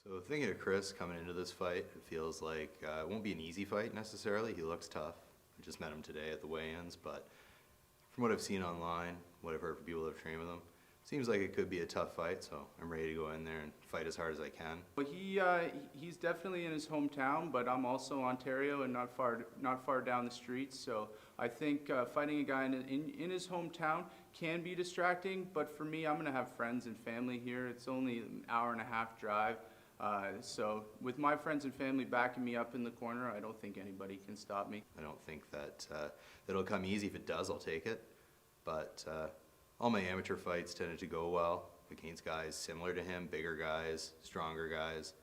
So thinking of Chris coming into this fight, it feels like it won't be an easy fight necessarily. He looks tough. I just met him today at the weigh-ins, but from what I've seen online, what I've heard from people that have trained with him, seems like it could be a tough fight, so I'm ready to go in there and fight as hard as I can. Well, he's definitely in his hometown, but I'm also Ontario and not far down the street. So I think fighting a guy in his hometown can be distracting. But for me, I'm going to have friends and family here. It's only an hour-and-a-half drive. So with my friends and family backing me up in the corner, I don't think anybody can stop me. I don't think that it'll come easy. If it does, I'll take it. But all my amateur fights tended to go well against guys similar to him, bigger guys, stronger guys.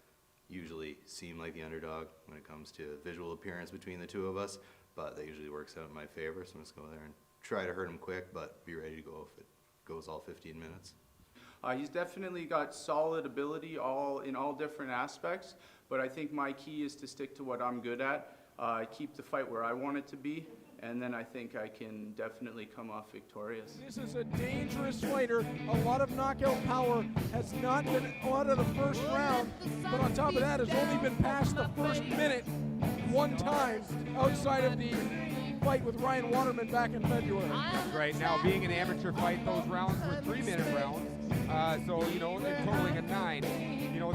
Usually seem like the underdog when it comes to visual appearance between the two of us, but that usually works out in my favor, so I'm just go there and try to hurt him quick, but be ready to go if it goes all 15 minutes. He's definitely got solid ability in all different aspects, but I think my key is to stick to what I'm good at, keep the fight where I want it to be, and then I think I can definitely come off victorious. This is a dangerous fighter. A lot of knockout power, has not been out of the first round, but on top of that has only been past the first minute one time outside of the fight with Ryan Waterman back in February. Right now, being an amateur fight, those rounds were 3-minute rounds. So, they're totaling a 9.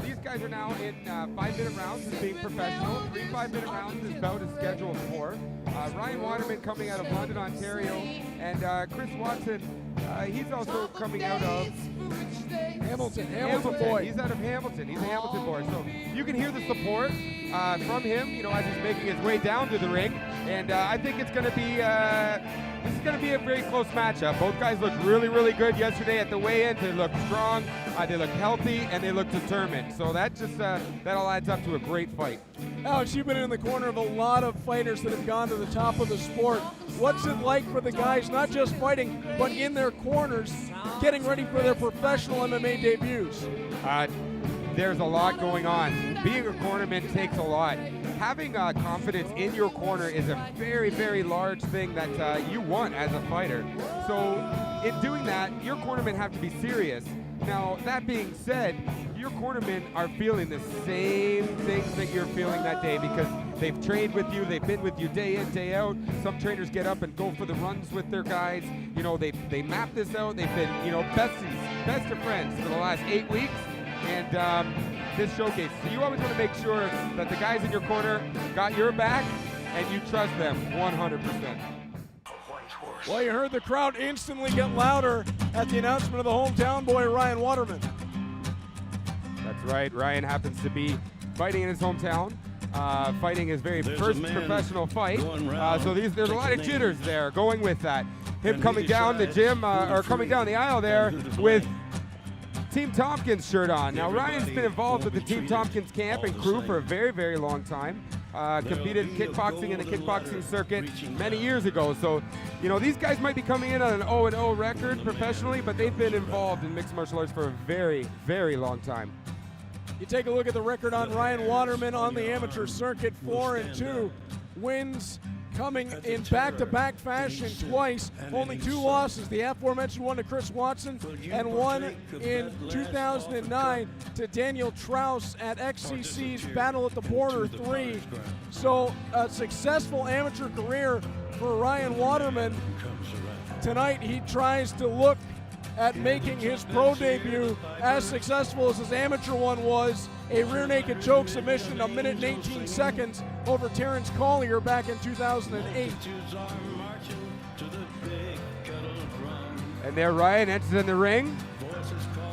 These guys are now in 5-minute rounds as being professional. 3 5-minute rounds is Bout is scheduled for. Ryan Waterman coming out of London, Ontario, and Chris Watson, he's also coming out of Hamilton boy. He's out of Hamilton. He's a Hamilton boy. So you can hear the support from him, as he's making his way down to the ring. And I think it's going to be this is going to be a very close matchup. Both guys looked really, really good yesterday at the weigh-in. They looked strong, they looked healthy, and they looked determined. So that just that all adds up to a great fight. Alex, you've been in the corner of a lot of fighters that have gone to the top of the sport. What's it like for the guys, not just fighting, but in their corners, getting ready for their professional MMA debuts? There's a lot going on. Being a cornerman takes a lot. Having confidence in your corner is a very, very large thing that you want as a fighter. So in doing that, your cornermen have to be serious. Now, that being said, your cornermen are feeling the same things that you're feeling that day because they've trained with you, they've been with you day in, day out. Some trainers get up and go for the runs with their guys. They map this out. They've been, best of friends for the last 8 weeks. And this showcase. So you always want to make sure that the guys in your corner got your back and you trust them 100%. Well, you heard the crowd instantly get louder at the announcement of the hometown boy, Ryan Waterman. That's right. Ryan happens to be fighting in his hometown, fighting his very first professional fight. So there's a lot of jitters there going with that. Him coming down the gym, or coming down the aisle there with Team Tompkins shirt on. Now, Ryan's been involved with the Team Tompkins camp and crew for a very, very long time. Competed in kickboxing in the kickboxing circuit many years ago. So, these guys might be coming in on an 0-0 record professionally, but they've been involved in mixed martial arts for a very, very long time. You take a look at the record on Ryan Waterman on the amateur circuit, 4-2 wins, coming in back-to-back fashion twice, only 2 losses. The aforementioned one to Chris Watson and one in 2009 to Daniel Trouse at XCC's Battle at the Border 3. So a successful amateur career for Ryan Waterman. Tonight he tries to look at making his pro debut as successful as his amateur one was, a rear naked choke submission, 1 minute and 18 seconds over Terrence Collier back in 2008. And there Ryan enters in the ring.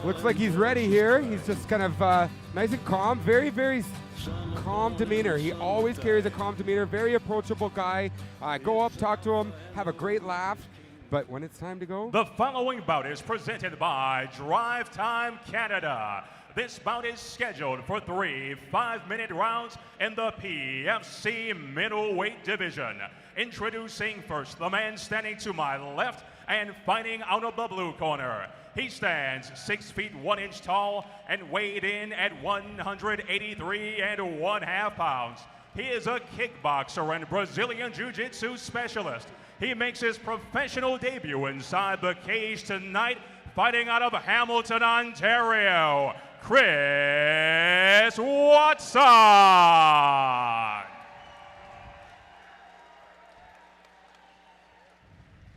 Looks like he's ready here. He's just kind of nice and calm, very, very calm demeanor. He always carries a calm demeanor, very approachable guy. Go up, talk to him, have a great laugh. But when it's time to go... The following bout is presented by Drive Time Canada. This bout is scheduled for 3 5-minute rounds in the PFC middleweight division. Introducing first the man standing to my left and fighting out of the blue corner. He stands 6 feet 1 inch tall and weighed in at 183 1/2 pounds. He is a kickboxer and Brazilian Jiu-Jitsu specialist. He makes his professional debut inside the cage tonight, fighting out of Hamilton, Ontario, Chris Watson.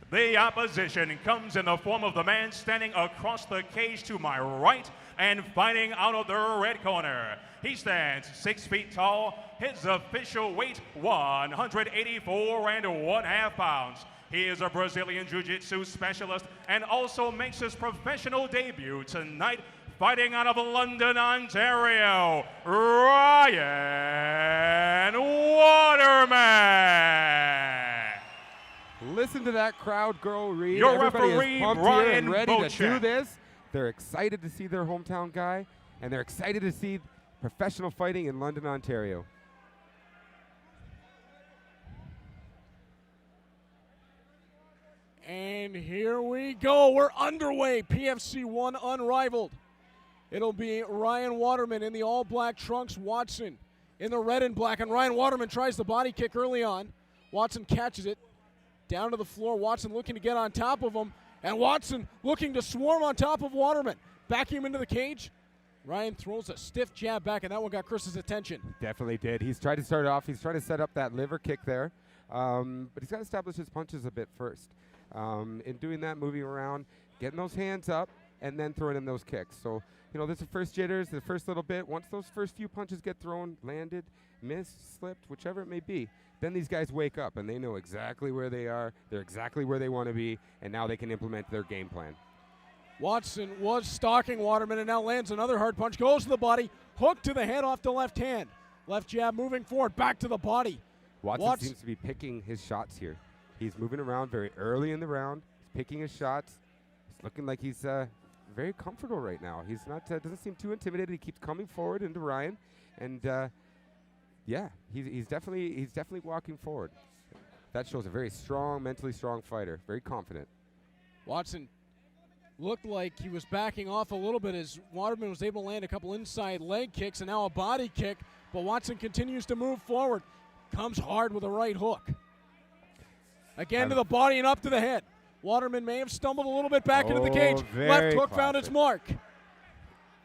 The opposition comes in the form of the man standing across the cage to my right and fighting out of the red corner. He stands 6 feet tall. His official weight, 184.5 pounds. He is a Brazilian Jiu-Jitsu specialist and also makes his professional debut tonight fighting out of London, Ontario, Ryan Waterman. Listen to that crowd go, Reed. Your Everybody referee, is pumped here Brian and ready to do Bout. this. They're excited to see their hometown guy, and they're excited to see professional fighting in London, Ontario. And here we go. We're underway. PFC 1 unrivaled. It'll be Ryan Waterman in the all-black trunks, Watson in the red and black. And Ryan Waterman tries the body kick early on. Watson catches it. Down to the floor. Watson looking to get on top of him. And Watson looking to swarm on top of Waterman. Backing him into the cage. Ryan throws a stiff jab back, and that one got Chris's attention. Definitely did. He's tried to start off. He's trying to set up that liver kick there. But he's got to establish his punches a bit first. In doing that, moving around, getting those hands up, and then throwing in those kicks. So, you know, there's the first jitters, the first little bit. Once those first few punches get thrown, landed, missed, slipped, whichever it may be, then these guys wake up and they know exactly where they are. They're exactly where they want to be, and now they can implement their game plan. Watson was stalking Waterman and now lands another hard punch. Goes to the body, hook to the head off the left hand. Left jab moving forward, back to the body. Watson seems to be picking his shots here. He's moving around very early in the round. He's picking his shots. It's looking like he's very comfortable right now. He's not doesn't seem too intimidated. He keeps coming forward into Ryan, and yeah, he's definitely walking forward. That shows a very strong, mentally strong fighter. Very confident. Watson looked like he was backing off a little bit as Waterman was able to land a couple inside leg kicks and now a body kick, but Watson continues to move forward. Comes hard with a right hook. Again to the body and up to the head. Waterman may have stumbled a little bit back into the cage. Left hook found its mark.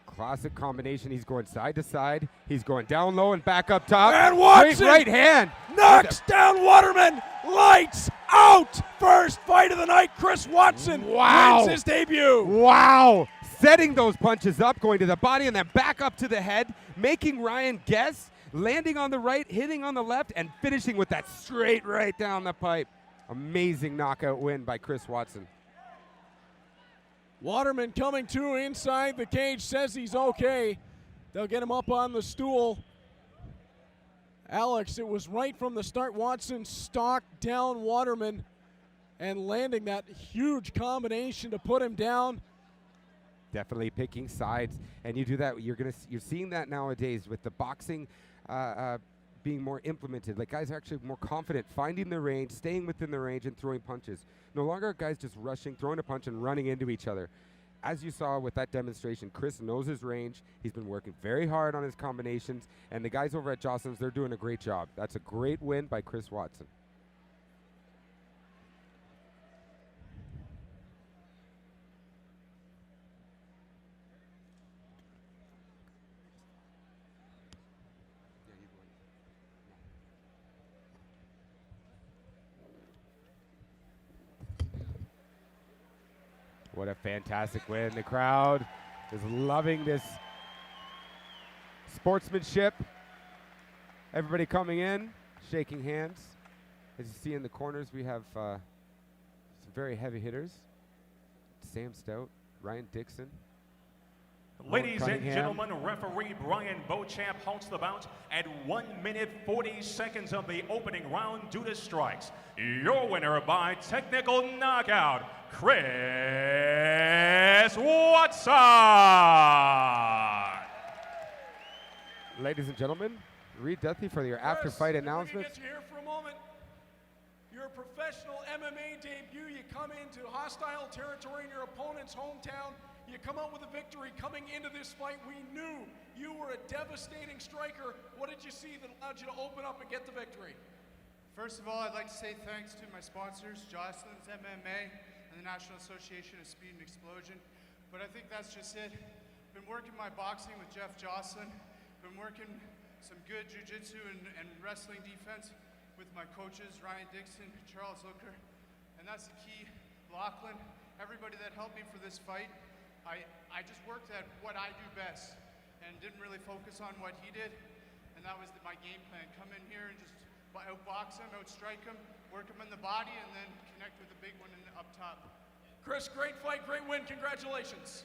Classic combination. He's going side to side. He's going down low and back up top. And Watson Great right hand. knocks down Waterman. Lights out. First fight of the night. Chris Watson wins his debut. Wow. Setting those punches up, going to the body and then back up to the head, making Ryan guess, landing on the right, hitting on the left, and finishing with that straight right down the pipe. Amazing knockout win by Chris Watson. Waterman coming to inside the cage, says he's okay. They'll get him up on the stool. Alex, it was right from the start. Watson stalked down Waterman and landing that huge combination to put him down. Definitely picking sides, and you do that. You're seeing that nowadays with the boxing being more implemented. Like, guys are actually more confident finding the range, staying within the range, and throwing punches. No longer are guys just rushing, throwing a punch, and running into each other. As you saw with that demonstration, Chris knows his range. He's been working very hard on his combinations, and the guys over at Jocelyn's, they're doing a great job. That's a great win by Chris Watson. What a fantastic win. The crowd is loving this sportsmanship. Everybody coming in, shaking hands. As you see in the corners, we have some very heavy hitters. Sam Stout, Ryan Dixon. Ladies and gentlemen, referee Brian Beauchamp halts the bout at 1 minute 40 seconds of the opening round due to strikes. Your winner by technical knockout, Chris Watson. Ladies and gentlemen, Reed Duthie for your after-fight announcement. Get you here for a moment. Your professional MMA debut. You come into hostile territory in your opponent's hometown. You come out with a victory. Coming into this fight, we knew you were a devastating striker. What did you see that allowed you to open up and get the victory? First of all, I'd like to say thanks to my sponsors, Jocelyn's MMA and the National Association of Speed and Explosion. But I think that's just it. Been working my boxing with Jeff Jocelyn. Been working some good jiu-jitsu and wrestling defense with my coaches, Ryan Dixon, Charles Hooker, and that's the key. Lachlan, everybody that helped me for this fight, I just worked at what I do best and didn't really focus on what he did, and that was my game plan. Come in here and just outbox him, outstrike him, work him in the body, and then connect with the big one up top. Chris, great fight, great win. Congratulations.